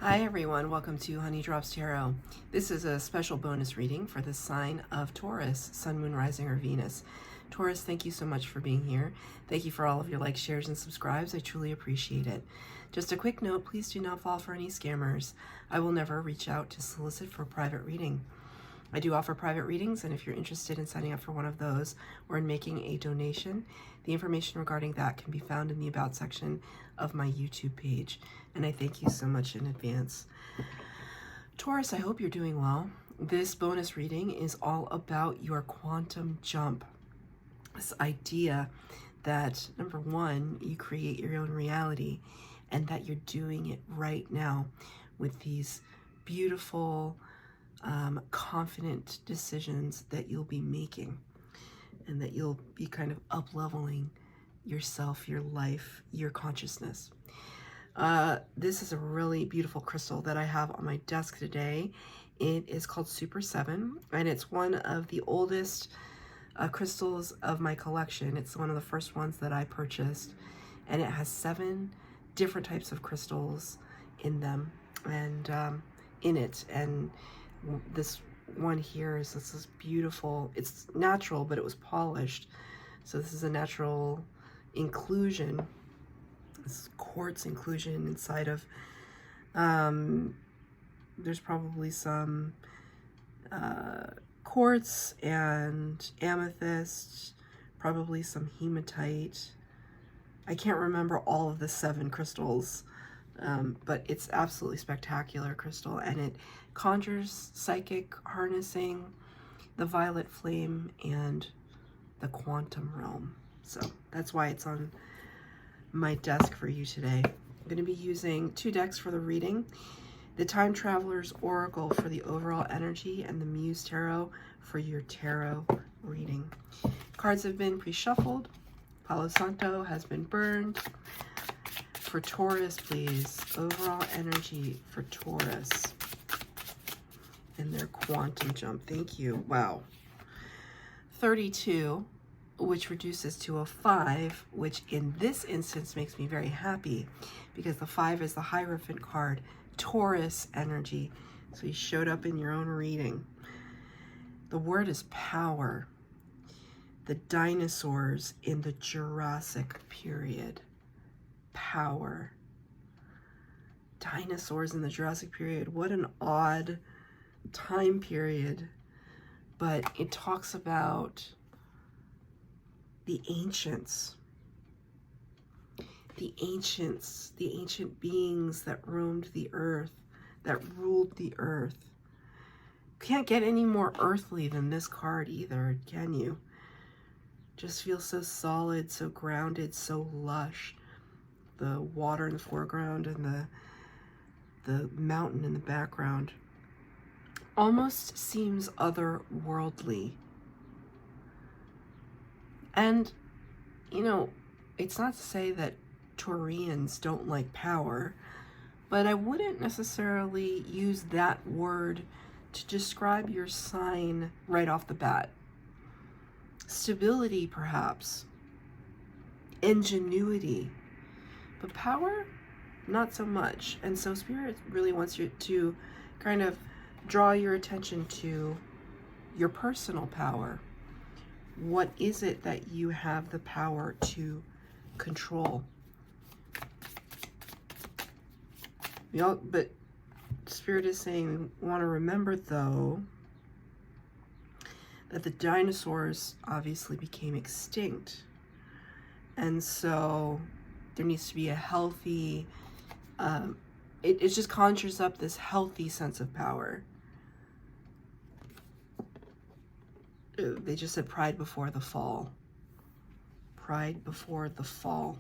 Hi everyone, welcome to Honey Drops Tarot. This is a special bonus reading for the sign of Taurus, Sun, Moon, Rising, or Venus. Taurus, thank you so much for being here. Thank you for all of your likes, shares, and subscribes. I truly appreciate it. Just a quick note, please do not fall for any scammers. I will never reach out to solicit for a private reading. I do offer private readings, and if you're interested in signing up for one of those or in making a donation, the information regarding that can be found in the About section of my YouTube page, and I thank you so much in advance. Taurus, I hope you're doing well. This bonus reading is all about your quantum jump. This idea that, number one, you create your own reality, and that you're doing it right now with these beautiful, confident decisions that you'll be making, and that you'll be kind of up-leveling yourself, your life, your consciousness. This is a really beautiful crystal that I have on my desk today. It is called Super 7, and it's one of the oldest crystals of my collection. It's one of the first ones that I purchased, and it has 7 different types of crystals in them, and in it. And this one here is this beautiful, it's natural, but it was polished. So this is a natural inclusion, this quartz inclusion inside of, there's probably some quartz and amethyst, probably some hematite. I can't remember all of the 7 crystals, but it's absolutely spectacular crystal, and it conjures psychic harnessing, the violet flame, and the quantum realm. So that's why it's on my desk for you today. I'm going to be using 2 decks for the reading: the Time Traveler's Oracle for the overall energy, and the Muse Tarot for your tarot reading. Cards have been pre-shuffled. Palo Santo has been burned. For Taurus, please, overall energy for Taurus and their quantum jump. Thank you. Wow. 32, which reduces to a 5, which in this instance makes me very happy because the 5 is the Hierophant card, Taurus energy. So you showed up in your own reading. The word is power. The dinosaurs in the Jurassic period. Power. Dinosaurs in the Jurassic period. What an odd time period. But it talks about the ancients. The ancient beings that roamed the earth, that ruled the earth. Can't get any more earthly than this card either, can you? Just feels so solid, so grounded, so lush. The water in the foreground and the mountain in the background almost seems otherworldly. And, you know, it's not to say that Taurians don't like power, but I wouldn't necessarily use that word to describe your sign right off the bat. Stability, perhaps. Ingenuity. But power, not so much. And so Spirit really wants you to kind of draw your attention to your personal power. What is it that you have the power to control? But Spirit is saying we want to remember, though, that the dinosaurs obviously became extinct. And so there needs to be a healthy, it just conjures up this healthy sense of power. They just said pride before the fall. Pride before the fall.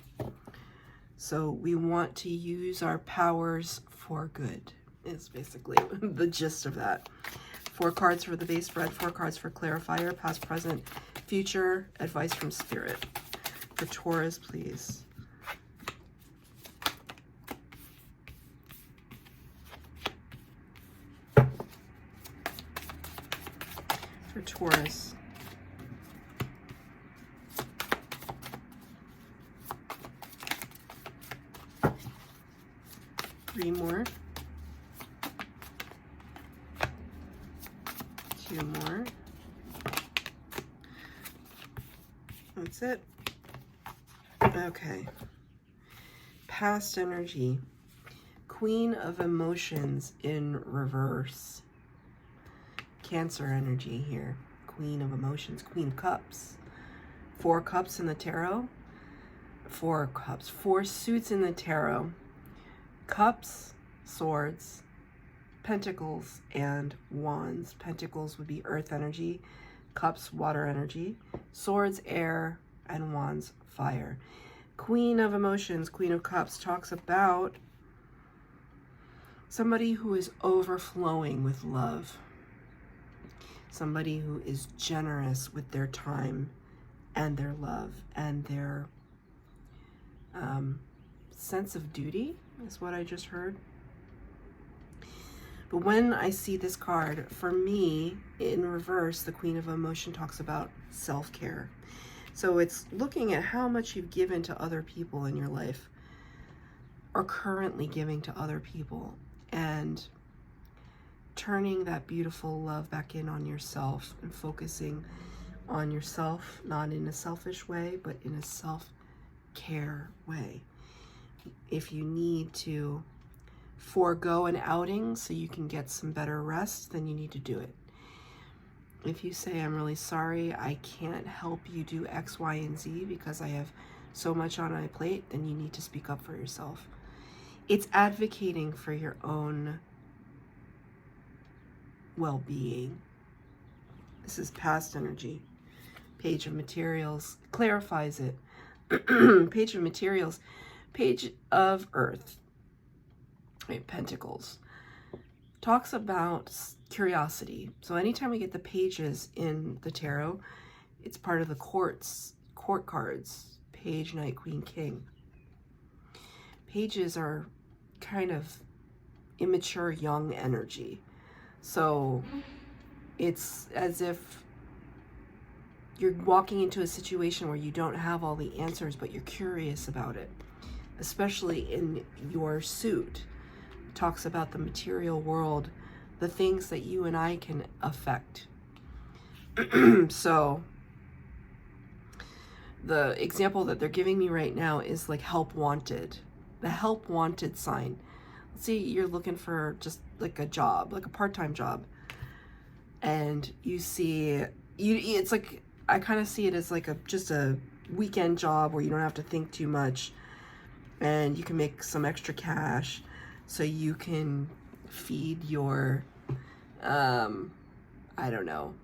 So we want to use our powers for good, is basically the gist of that. 4 cards for the base spread, 4 cards for clarifier, past, present, future, advice from Spirit. For Taurus, please. For Taurus. 3 more. 2 more. That's it. Okay. Past energy. Queen of Emotions in reverse. Cancer energy here. Queen of Emotions. Queen of Cups. 4 cups in the tarot. 4 cups. 4 suits in the tarot. Cups, swords, pentacles, and wands. Pentacles would be earth energy. Cups, water energy. Swords, air, and wands, fire. Queen of Emotions, Queen of Cups, talks about somebody who is overflowing with love. Somebody who is generous with their time and their love and their sense of duty is what I just heard. But when I see this card, for me, in reverse, the Queen of Emotion talks about self-care. So it's looking at how much you've given to other people in your life or currently giving to other people and turning that beautiful love back in on yourself and focusing on yourself, not in a selfish way, but in a self-care way. If you need to forego an outing so you can get some better rest, then you need to do it. If you say, I'm really sorry, I can't help you do X, Y, and Z because I have so much on my plate, then you need to speak up for yourself. It's advocating for your own well-being. This is past energy. Page of Materials clarifies it. Page of Materials. Page of Earth. Right, Pentacles. Talks about curiosity. So anytime we get the pages in the tarot, it's part of the court cards. Page, Knight, Queen, King. Pages are kind of immature, young energy. So it's as if you're walking into a situation where you don't have all the answers, but you're curious about it, especially in your suit. It talks about the material world, the things that you and I can affect. So the example that they're giving me right now is like help wanted, the help wanted sign. Let's say you're looking for just like a job, like a part-time job, and you see, it's like, I kind of see it as like just a weekend job where you don't have to think too much and you can make some extra cash so you can feed your, I don't know,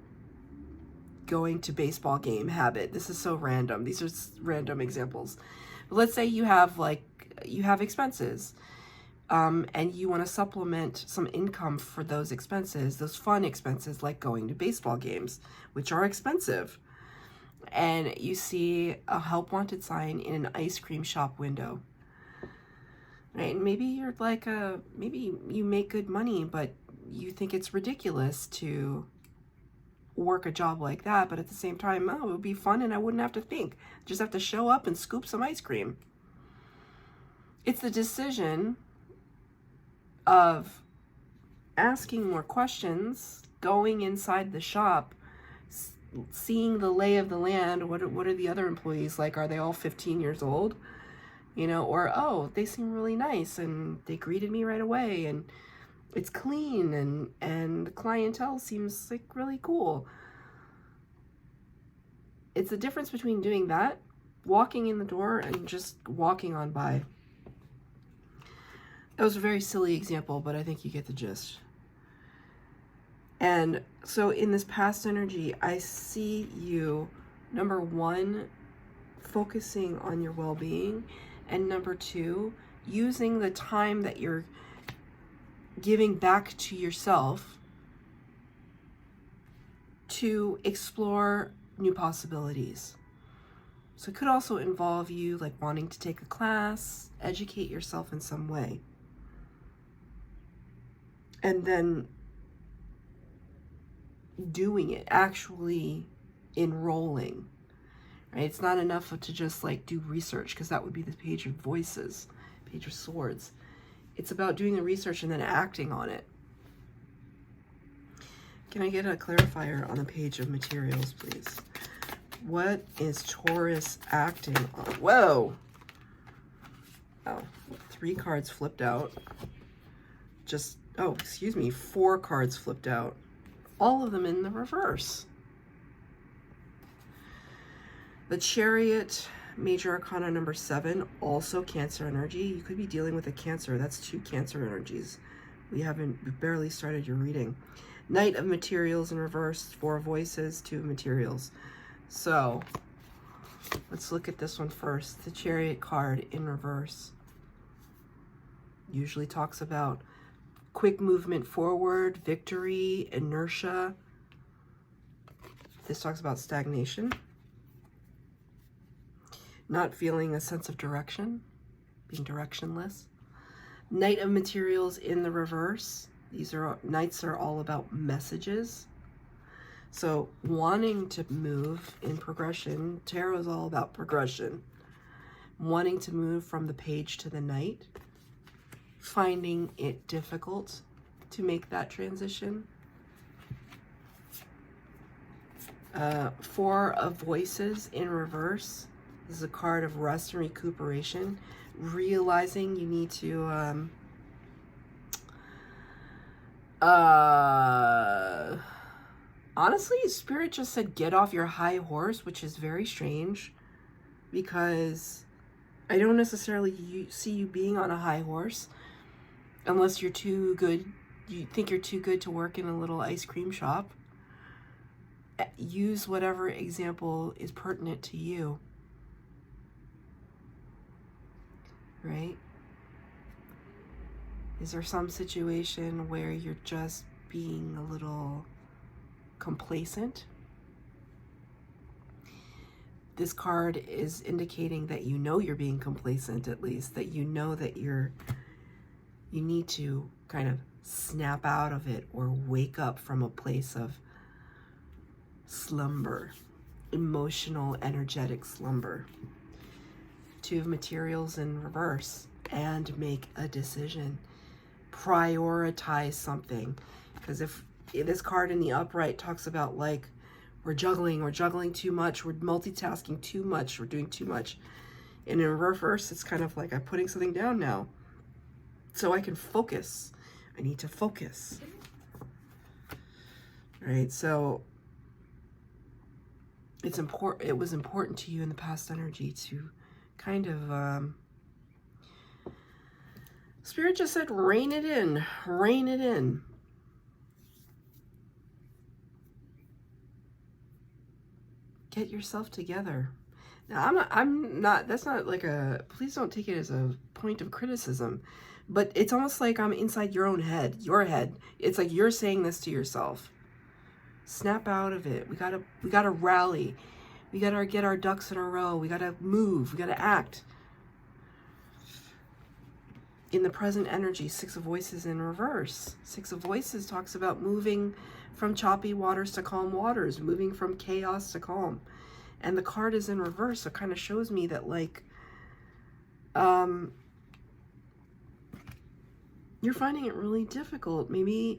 going to baseball game habit. This is so random. These are random examples. But let's say you have expenses, and you want to supplement some income for those expenses, those fun expenses like going to baseball games, which are expensive. And you see a help wanted sign in an ice cream shop window. Right? And maybe you're like maybe you make good money, but you think it's ridiculous to work a job like that. But at the same time, oh, it would be fun and I wouldn't have to think. Just have to show up and scoop some ice cream. It's the decision of asking more questions, going inside the shop, seeing the lay of the land. What are the other employees like? Are they all 15 years old? You know, or, oh, they seem really nice and they greeted me right away and it's clean and the clientele seems like really cool. It's the difference between doing that, walking in the door, and just walking on by. That was a very silly example, but I think you get the gist. And so in this past energy, I see you, number one, focusing on your well-being, and number two, using the time that you're giving back to yourself to explore new possibilities. So it could also involve you like wanting to take a class, educate yourself in some way, and then doing it, actually enrolling, right? It's not enough to just like do research, because that would be the Page of Voices, Page of Swords. It's about doing the research and then acting on it. Can I get a clarifier on the page of materials, please? What is Taurus acting on? Whoa! Oh, 3 cards flipped out. Just, oh, excuse me, 4 cards flipped out. All of them in the reverse. The Chariot, Major Arcana number 7, also Cancer energy. You could be dealing with a Cancer. That's 2 Cancer energies. We barely started your reading. Knight of Materials in reverse, 4 Voices, 2 Materials. So, let's look at this one first. The Chariot card in reverse usually talks about quick movement forward, victory, inertia. This talks about stagnation. Not feeling a sense of direction, being directionless. Knight of Materials in the reverse. Knights are all about messages. So wanting to move in progression, tarot is all about progression. Wanting to move from the page to the knight, finding it difficult to make that transition. 4 of Voices in reverse. This is a card of rest and recuperation. Realizing you need to honestly, Spirit just said get off your high horse, which is very strange because I don't necessarily see you being on a high horse unless you're too good. You think you're too good to work in a little ice cream shop. Use whatever example is pertinent to you. Right? Is there some situation where you're just being a little complacent? This card is indicating that you know you're being complacent, at least, that you know that you need to kind of snap out of it or wake up from a place of slumber, emotional, energetic slumber. 2 of Materials in reverse, and make a decision. Prioritize something, because if this card in the upright talks about like we're juggling too much, we're multitasking too much, we're doing too much. And in reverse, it's kind of like I'm putting something down now so I can focus. I need to focus. Right? So it's important. It was important to you in the past energy to kind of Spirit just said rein it in, rein it in. Get yourself together. Now I'm not that's not like a, please don't take it as a point of criticism, but it's almost like I'm inside your own head, your head. It's like you're saying this to yourself. Snap out of it. We gotta rally. We gotta get our ducks in a row. We gotta move. We gotta act. In the present energy, 6 of Voices in reverse. 6 of Voices talks about moving from choppy waters to calm waters, moving from chaos to calm. And the card is in reverse, so it kind of shows me that like you're finding it really difficult. Maybe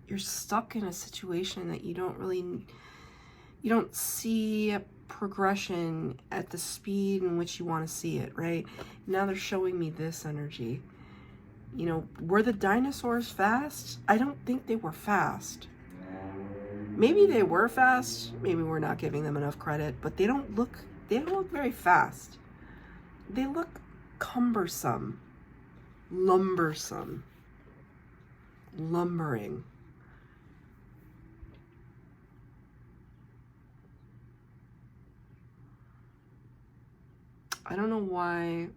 you're stuck in a situation that you don't see progression at the speed in which you want to see it, right? Now they're showing me this energy. You know, were the dinosaurs fast? I don't think they were fast. Maybe they were fast. Maybe we're not giving them enough credit, but they don't look very fast. They look cumbersome, lumbersome, lumbering. I don't know why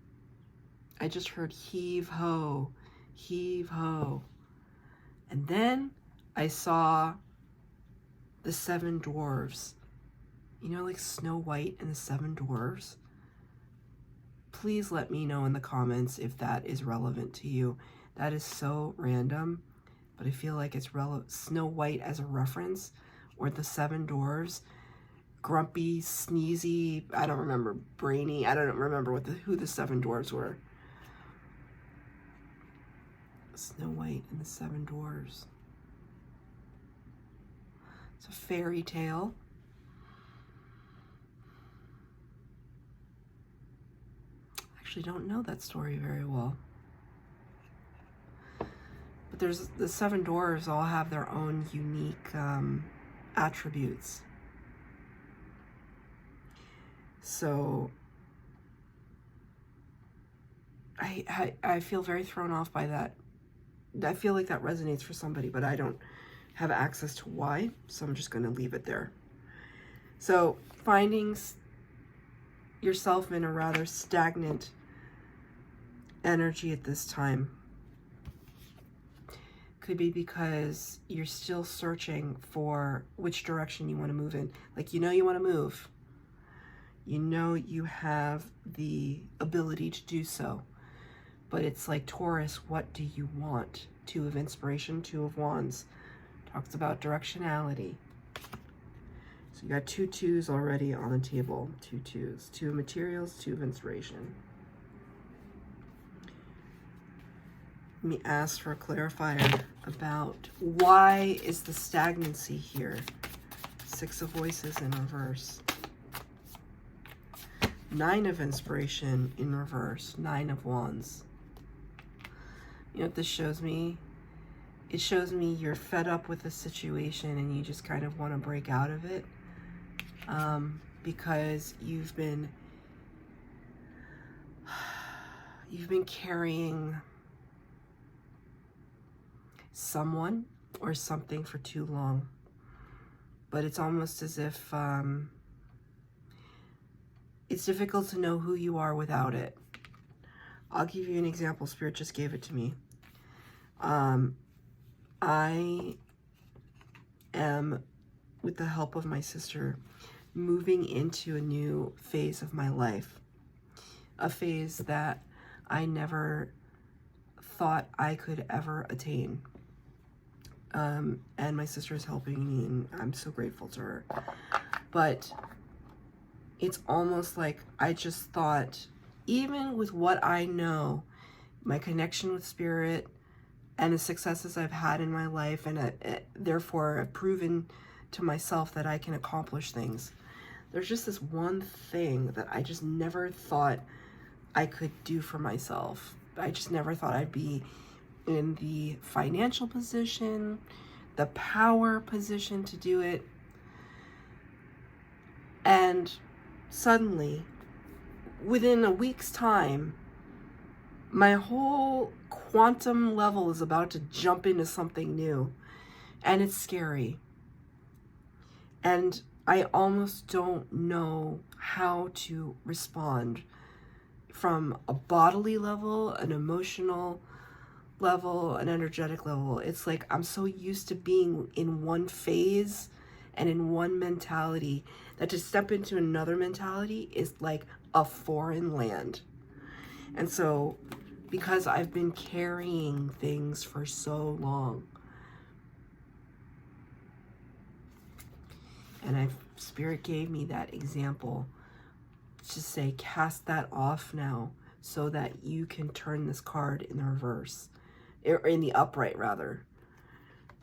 I just heard heave ho, heave ho. And then I saw the 7 dwarves. You know, like Snow White and the 7 dwarves? Please let me know in the comments if that is relevant to you. That is so random, but I feel like it's relevant. Snow White as a reference, or the 7 dwarves. Grumpy, sneezy, I don't remember, brainy, I don't remember who the 7 dwarves were. Snow White and the Seven Dwarfs. It's a fairy tale. I actually don't know that story very well. But there's the Seven Dwarfs all have their own unique attributes. So I feel very thrown off by that. I feel like that resonates for somebody, but I don't have access to why, so I'm just going to leave it there. So finding yourself in a rather stagnant energy at this time could be because you're still searching for which direction you want to move in. Like, you know you want to move. You know you have the ability to do so. But it's like, Taurus, what do you want? Two of Inspiration, Two of Wands. Talks about directionality. So you got 2 2s already on the table. 2 2s. 2 of Materials, 2 of Inspiration. Let me ask for a clarifier about why is the stagnancy here? 6 of Voices in reverse. 9 of Inspiration in reverse. 9 of Wands. You know what this shows me? It shows me you're fed up with the situation and you just kind of want to break out of it, because you've been carrying someone or something for too long. But it's almost as if it's difficult to know who you are without it. I'll give you an example. Spirit just gave it to me. I am, with the help of my sister, moving into a new phase of my life. A phase that I never thought I could ever attain. And my sister is helping me, and I'm so grateful to her. But it's almost like I just thought, even with what I know, my connection with Spirit, and the successes I've had in my life, and therefore have proven to myself that I can accomplish things. There's just this one thing that I just never thought I could do for myself. I just never thought I'd be in the financial position, the power position to do it. And suddenly, within a week's time, my whole quantum level is about to jump into something new, and it's scary. And I almost don't know how to respond from a bodily level, an emotional level, an energetic level. It's like I'm so used to being in one phase and in one mentality that to step into another mentality is like a foreign land. And so, because I've been carrying things for so long, and Spirit gave me that example to say, cast that off now so that you can turn this card in the reverse, or in the upright rather.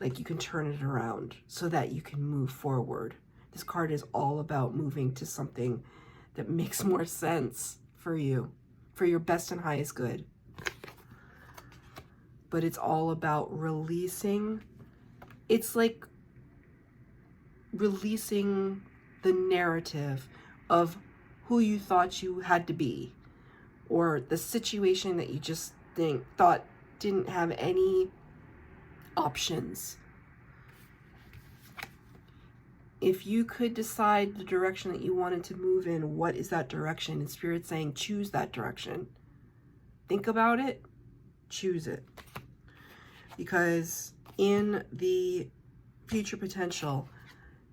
Like, you can turn it around so that you can move forward. This card is all about moving to something that makes more sense for you, for your best and highest good. But it's all about releasing. It's like releasing the narrative of who you thought you had to be, or the situation that you just thought didn't have any options. If you could decide the direction that you wanted to move in, what is that direction? And Spirit's saying, choose that direction. Think about it, choose it. Because in the future potential,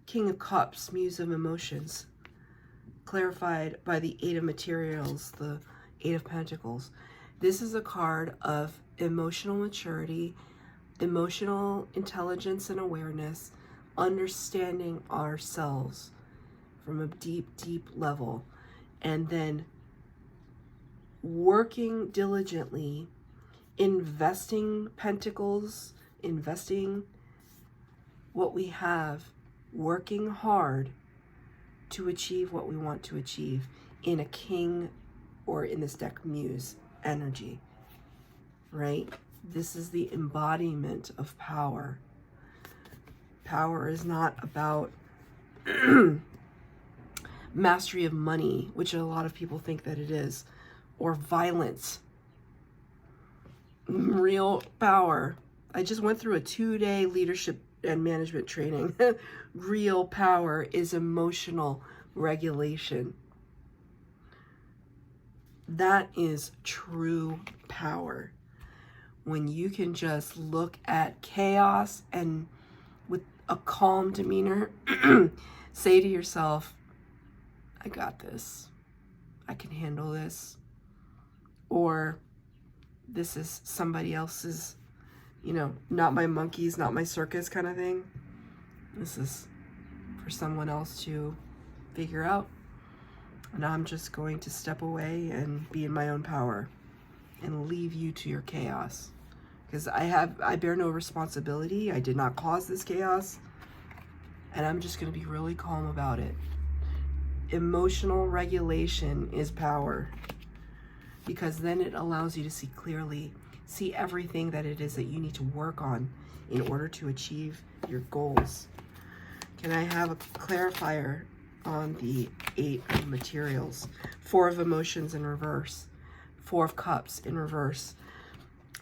King of Cups, Muse of Emotions, clarified by the 8 of Materials, the 8 of Pentacles. This is a card of emotional maturity, emotional intelligence and awareness, understanding ourselves from a deep, deep level, and then working diligently investing pentacles, investing what we have, working hard to achieve what we want to achieve in a king, or in this deck, muse energy, right? This is the embodiment of power. Power is not about mastery of money, which a lot of people think that it is, or violence. Real power. I just went through a 2-day leadership and management training. Real power is emotional regulation. That is true power. When you can just look at chaos and with a calm demeanor, say to yourself, I got this. I can handle this. Or this is somebody else's, not my monkeys, not my circus kind of thing. This is for someone else to figure out. And I'm just going to step away and be in my own power and leave you to your chaos. Because I bear no responsibility. I did not cause this chaos. And I'm just going to be really calm about it. Emotional regulation is power. Because then it allows you to see clearly, see everything that it is that you need to work on in order to achieve your goals. Can I have a clarifier on the 8 of materials? 4 of emotions in reverse. 4 of cups in reverse.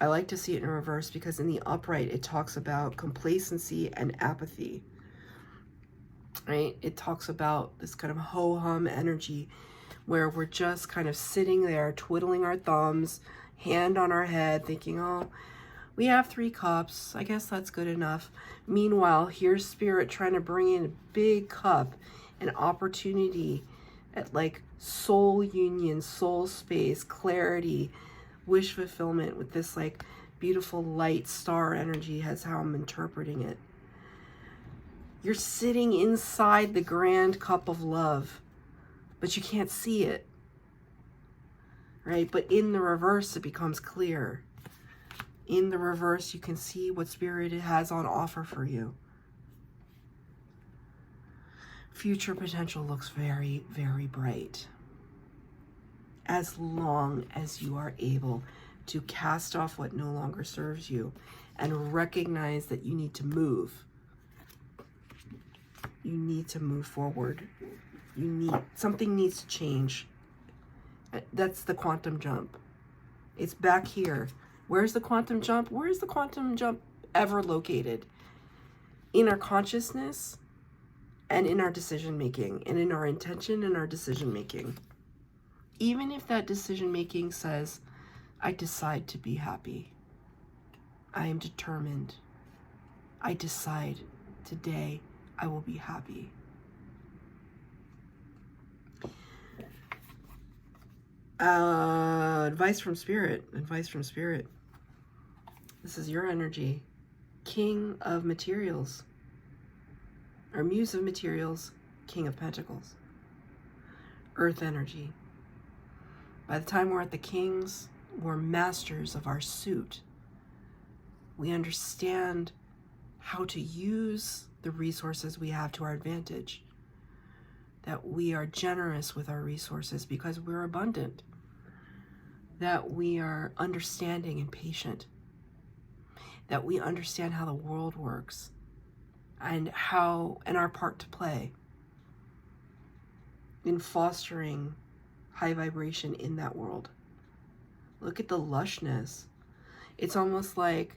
I like to see it in reverse because in the upright it talks about complacency and apathy. Right? It talks about this kind of ho-hum energy where we're just kind of sitting there twiddling our thumbs, hand on our head, thinking, oh, we have 3 cups. I guess that's good enough. Meanwhile, here's Spirit trying to bring in a big cup, an opportunity at like soul union, soul space, clarity, wish fulfillment with this like beautiful light star energy. Has how I'm interpreting it. You're sitting inside the grand cup of love, but you can't see it, right? But in the reverse, it becomes clear. In the reverse, you can see what Spirit has on offer for you. Future potential looks very, very bright. As long as you are able to cast off what no longer serves you and recognize that you need to move. You need to move forward. Something needs to change. That's the quantum jump. It's back here. Where's the quantum jump? Where is the quantum jump ever located? In our consciousness and in our decision making, and in our intention and our decision making. Even if that decision making says, I decide to be happy. I am determined. I decide today I will be happy. Advice from Spirit. Advice from Spirit. This is your energy. King of materials. Or Muse of materials. King of Pentacles. Earth energy. By the time we're at the Kings, we're masters of our suit. We understand how to use the resources we have to our advantage. That we are generous with our resources because we're abundant. That we are understanding and patient. That we understand how the world works and our part to play in fostering high vibration in that world. Look at the lushness. It's almost like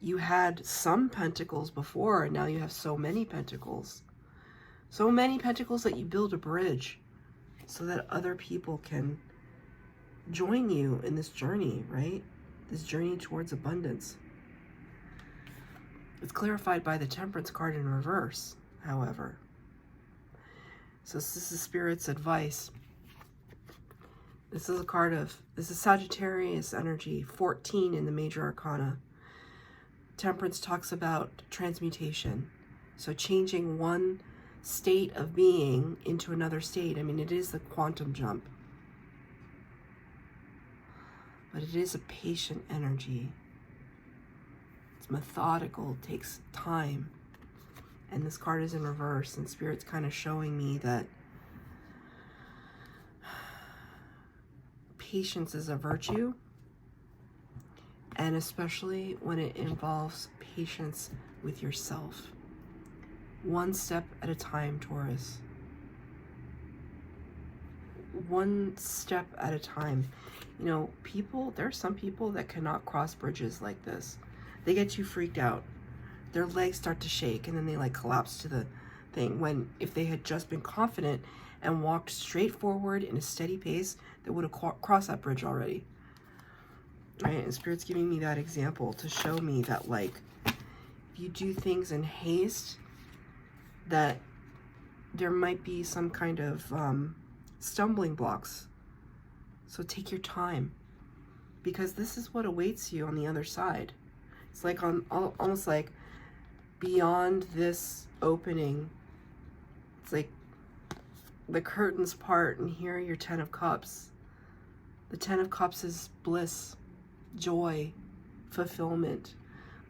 you had some pentacles before and now you have so many pentacles. So many pentacles that you build a bridge so that other people can join you in this journey, right? This journey towards abundance. It's clarified by the Temperance card in reverse, however. So this is Spirit's advice. This is Sagittarius energy, 14 in the Major Arcana. Temperance talks about transmutation. So changing one state of being into another state. I mean, it is the quantum jump. but it is a patient energy. It's methodical, takes time. And this card is in reverse, and Spirit's kind of showing me that patience is a virtue, and especially when it involves patience with yourself. One step at a time, Taurus. One step at a time. You know, there are some people that cannot cross bridges like this. They get too freaked out. Their legs start to shake, and then they like collapse to the thing, when if they had just been confident and walked straight forward in a steady pace, they would have crossed that bridge already. Right? And Spirit's giving me that example to show me that, like, if you do things in haste, that there might be some kind of stumbling blocks. So take your time, because this is what awaits you on the other side. It's like almost like beyond this opening, it's like the curtains part, and here are your 10 of Cups. The 10 of Cups is bliss, joy, fulfillment.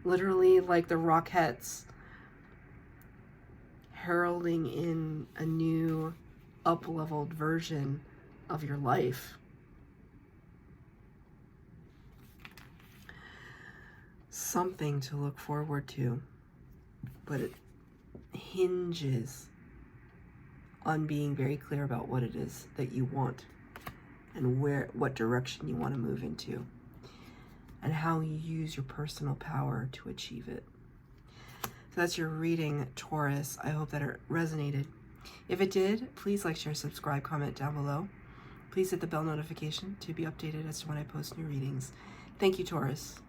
Literally like the Rockettes heralding in a new up-leveled version of your life. Something to look forward to, but it hinges on being very clear about what it is that you want and what direction you want to move into, and how you use your personal power to achieve it. So that's your reading, Taurus. I hope that it resonated. If it did, please like, share, subscribe, comment down below. Please hit the bell notification to be updated as to when I post new readings. Thank you, Taurus.